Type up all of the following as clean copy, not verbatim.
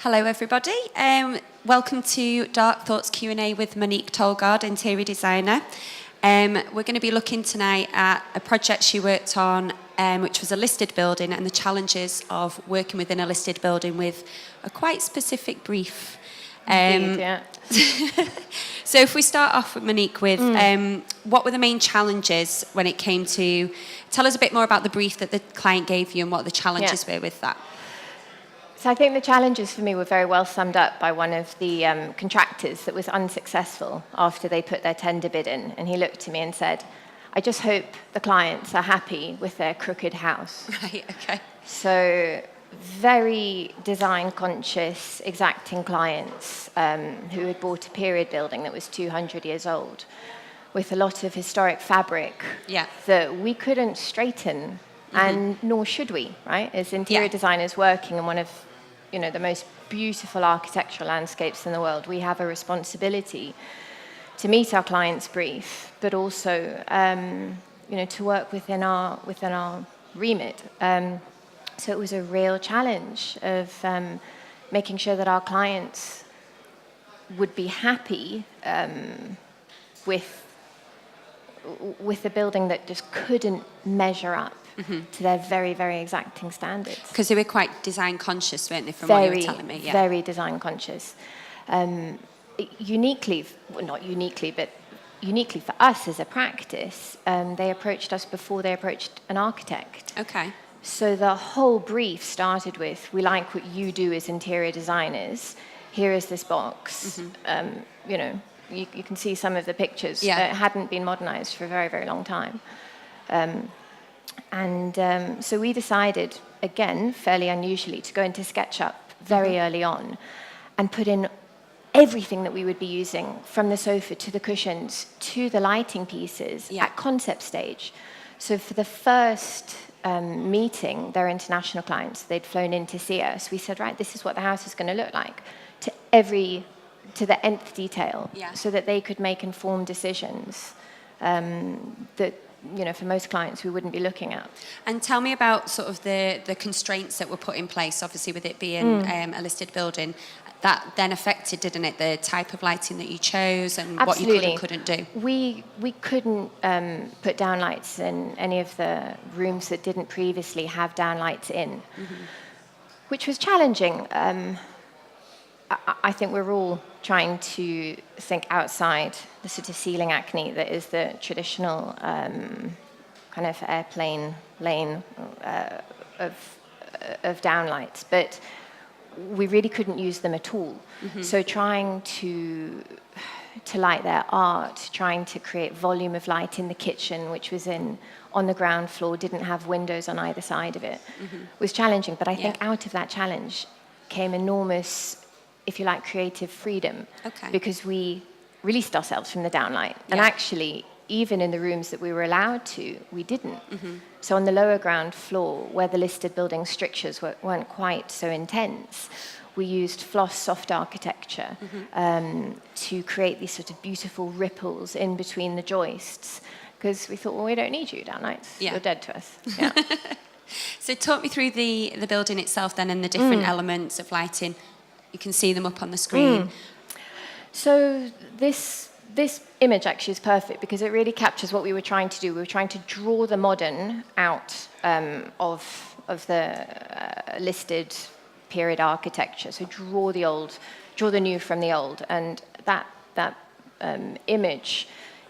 Hello everybody, welcome to Darc Thoughts Q&A with Monique Tollgard, interior designer. We're going to be looking tonight at a project she worked on, which was a listed building, and the challenges of working within a listed building with a quite specific brief. Indeed, yeah. So if we start off with Monique with what were the main challenges when it came to, tell us a bit more about the brief that the client gave you and what the challenges were with that. So I think the challenges for me were very well summed up by one of the contractors that was unsuccessful after they put their tender bid in. And he looked to me and said, I just hope the clients are happy with their crooked house. Right, okay. So very design conscious, exacting clients who had bought a period building that was 200 years old with a lot of historic fabric that we couldn't straighten, and nor should we, right? As interior designers working in one of the most beautiful architectural landscapes in the world, we have a responsibility to meet our client's brief, but also to work within our remit. So it was a real challenge of making sure that our clients would be happy with a building that just couldn't measure up to their very, very exacting standards. Because they were quite design conscious, weren't they, from what you were telling me? Yeah. Very design conscious. Uniquely for us as a practice, they approached us before they approached an architect. Okay. So the whole brief started with, we like what you do as interior designers. Here is this box. You can see some of the pictures. It hadn't been modernized for a very, very long time. So we decided, again, fairly unusually, to go into SketchUp very early on and put in everything that we would be using, from the sofa to the cushions to the lighting pieces at concept stage. So for the first meeting, their international clients, they'd flown in to see us. We said, right, this is what the house is going to look like to the nth detail, so that they could make informed decisions that, for most clients we wouldn't be looking at. And tell me about sort of the constraints that were put in place, obviously with it being a listed building. That then affected, didn't it, the type of lighting that you chose and what you could and couldn't do? We couldn't put downlights in any of the rooms that didn't previously have downlights in, which was challenging. I think we're all trying to think outside the sort of ceiling acne that is the traditional kind of airplane lane of downlights, but we really couldn't use them at all. So trying to light their art, trying to create volume of light in the kitchen, which was on the ground floor, didn't have windows on either side of it, was challenging. But I think out of that challenge came enormous, if you like, creative freedom, because we released ourselves from the downlight. And actually, even in the rooms that we were allowed to, we didn't. So on the lower ground floor, where the listed building strictures weren't quite so intense, we used floss soft architecture to create these sort of beautiful ripples in between the joists, because we thought, well, we don't need you, downlights. You're dead to us. Yeah. So talk me through the building itself then, and the different elements of lighting. You can see them up on the screen. So this image actually is perfect because it really captures what we were trying to do. We were trying to draw the modern out of the listed period architecture. So draw the new from the old. And that image,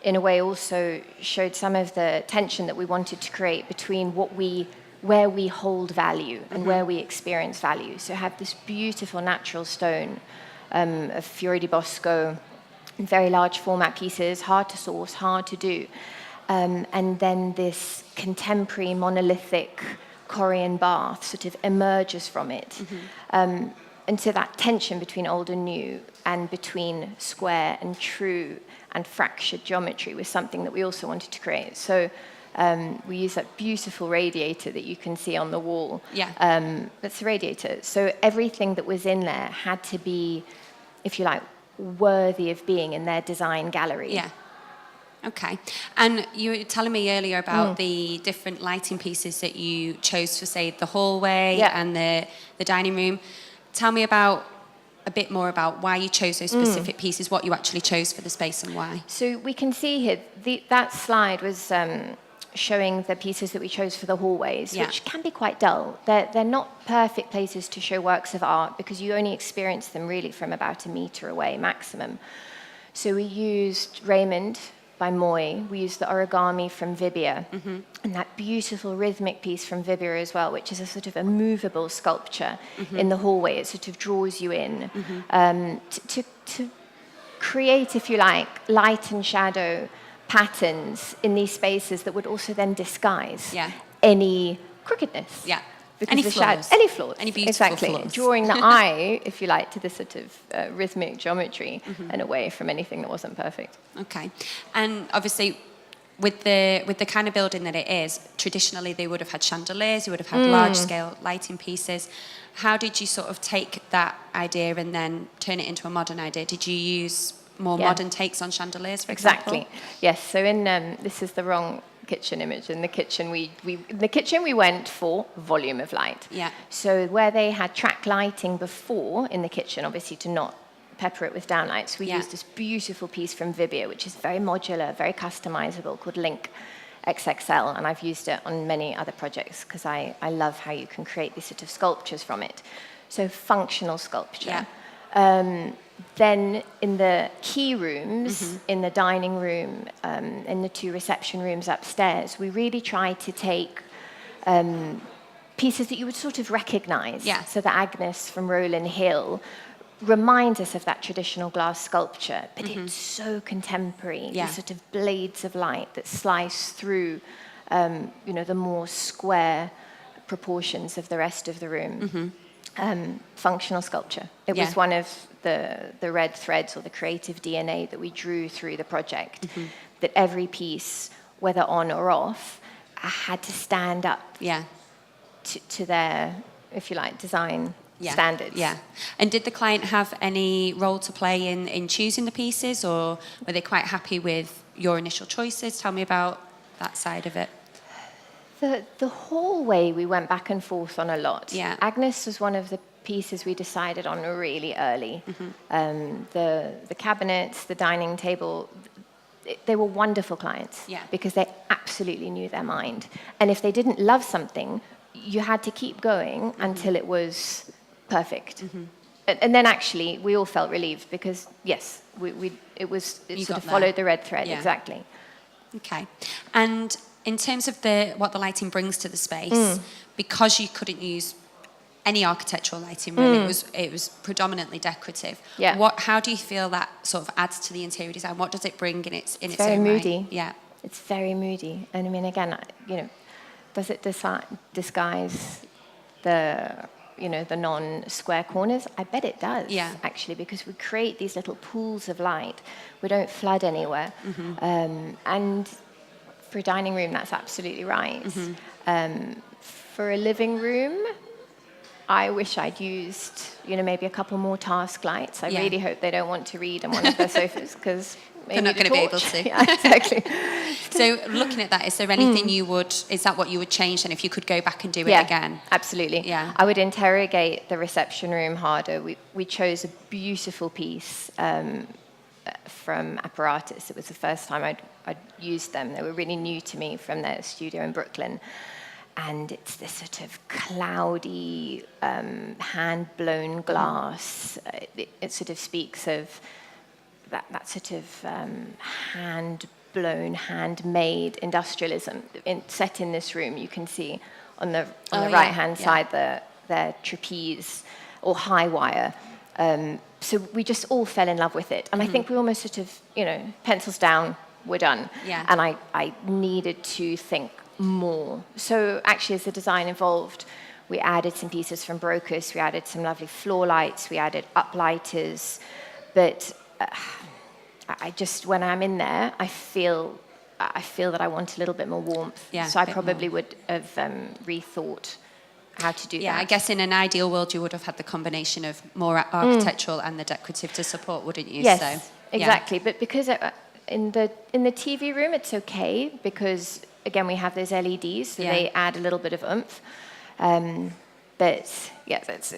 in a way, also showed some of the tension that we wanted to create between where we hold value and where we experience value. So have this beautiful natural stone of Fiori di Bosco, very large format pieces, hard to source, hard to do. And then this contemporary monolithic Korean bath sort of emerges from it. And so that tension between old and new, and between square and true and fractured geometry, was something that we also wanted to create. So we use that beautiful radiator that you can see on the wall. That's the radiator. So everything that was in there had to be, if you like, worthy of being in their design gallery. Okay. And you were telling me earlier about the different lighting pieces that you chose for, say, the hallway and the dining room. Tell me about a bit more about why you chose those specific pieces, what you actually chose for the space and why. So we can see here, that slide was showing the pieces that we chose for the hallways, which can be quite dull. They're not perfect places to show works of art because you only experience them really from about a meter away maximum. So we used Raymond by Moy. We used the origami from Vibia, and that beautiful rhythmic piece from Vibia as well, which is a sort of a movable sculpture in the hallway. It sort of draws you in to create, if you like, light and shadow patterns in these spaces that would also then disguise any crookedness. Yeah. Because Any the flaws. Any flaws. Any beautiful exactly. flaws. Drawing the eye, if you like, to the sort of rhythmic geometry and away from anything that wasn't perfect. Okay. And obviously, with the kind of building that it is, traditionally they would have had chandeliers, you would have had large-scale lighting pieces. How did you sort of take that idea and then turn it into a modern idea? Did you use more modern takes on chandeliers, for example? Exactly. Yes. So in this is the wrong kitchen image. In the kitchen, we went for volume of light. Yeah. So where they had track lighting before in the kitchen, obviously to not pepper it with downlights, we used this beautiful piece from Vibia, which is very modular, very customizable, called Link XXL, and I've used it on many other projects because I love how you can create these sort of sculptures from it. So functional sculpture. Then in the key rooms, in the dining room, in the 2 reception rooms upstairs, we really tried to take pieces that you would sort of recognize. Yeah. So the Agnes from Rowland Hill reminds us of that traditional glass sculpture, but it's so contemporary. Yeah. These sort of blades of light that slice through, the more square proportions of the rest of the room. Functional sculpture. It was one of the red threads or the creative DNA that we drew through the project, that every piece, whether on or off, had to stand up to their, if you like, design standards. Yeah. And did the client have any role to play in choosing the pieces, or were they quite happy with your initial choices? Tell me about that side of it. The hallway we went back and forth on a lot. Yeah. Agnes was one of the pieces we decided on really early. The cabinets, the dining table, they were wonderful clients because they absolutely knew their mind. And if they didn't love something, you had to keep going until it was perfect. And then actually we all felt relieved because it sort of followed the red thread. Exactly. Okay. And in terms of what the lighting brings to the space, because you couldn't use any architectural lighting really, it was predominantly decorative. Yeah. How do you feel that sort of adds to the interior design? What does it bring in its very own moody. right? Yeah. It's very moody. And I mean, again, does it disguise the non-square corners? I bet it does, actually, because we create these little pools of light. We don't flood anywhere. And for a dining room, that's absolutely right. For a living room, I wish I'd used, maybe a couple more task lights. I really hope they don't want to read on one of their sofas because they're not going to be able to. Yeah, exactly. So looking at that, is there anything is that what you would change then if you could go back and do it again? Absolutely. Yeah. I would interrogate the reception room harder. We chose a beautiful piece from Apparatus. It was the first time I'd used them. They were really new to me from their studio in Brooklyn. And it's this sort of cloudy, hand-blown glass. It sort of speaks of that sort of hand-blown, handmade industrialism set in this room. You can see on the right-hand side the trapeze or high wire. So we just all fell in love with it. And I think we almost sort of, pencils down, we're done. Yeah. And I needed to think more. So actually, as the design evolved, we added some pieces from Brocus, we added some lovely floor lights, we added uplighters. But when I'm in there, I feel that I want a little bit more warmth. Yeah, so I probably would have rethought how to do that. Yeah, I guess in an ideal world, you would have had the combination of more architectural and the decorative to support, wouldn't you? Yes, so, exactly. But because in the TV room, it's okay because, again, we have those LEDs, so they add a little bit of oomph. But yes, it's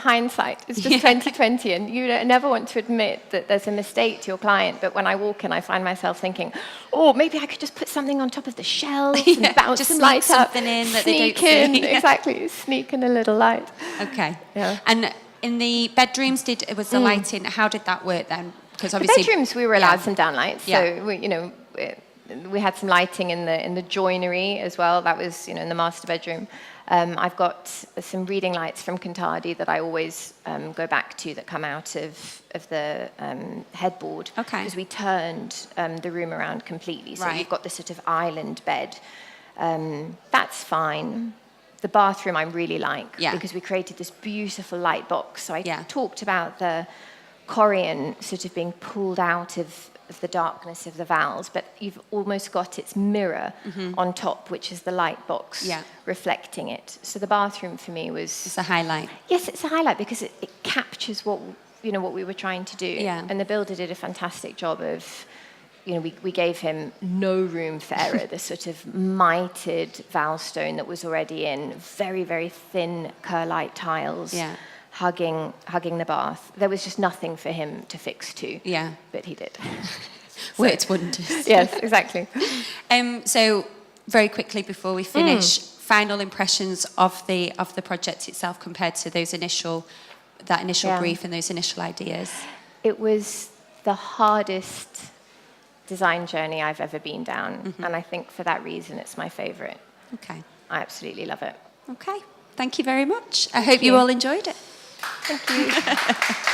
hindsight. It's just 2020, and you never want to admit that there's a mistake to your client. But when I walk in, I find myself thinking, oh, maybe I could just put something on top of the shelves and bounce some light up. Something in that sneak they don't in, see. exactly, sneak in a little light. Okay. Yeah. And in the bedrooms, was the lighting? How did that work then? Because The obviously, bedrooms, we were allowed some downlights. Yeah. So we had some lighting in the joinery as well. That was in the master bedroom. I've got some reading lights from Cantadi that I always go back to that come out of the headboard. Okay. Because we turned the room around completely. So Right. you've got this sort of island bed. That's fine. The bathroom I really like because we created this beautiful light box. So I talked about the Corian sort of being pulled out of the darkness of the valves, but you've almost got its mirror on top, which is the light box reflecting it. So the bathroom for me was... It's a highlight. Yes, it's a highlight because it captures what we were trying to do. Yeah. And the builder did a fantastic job of... we gave him no room for error, the sort of mitered valve stone that was already in, very, very thin Kerlite tiles, hugging the bath. There was just nothing for him to fix to, but he did. Worked wonders. Yes, exactly. So very quickly before we finish, final impressions of the project itself compared to that initial brief and those initial ideas. It was the hardest design journey I've ever been down, and I think for that reason it's my favourite. Okay. I absolutely love it. Okay. Thank you very much. I hope you all enjoyed it. Thank you.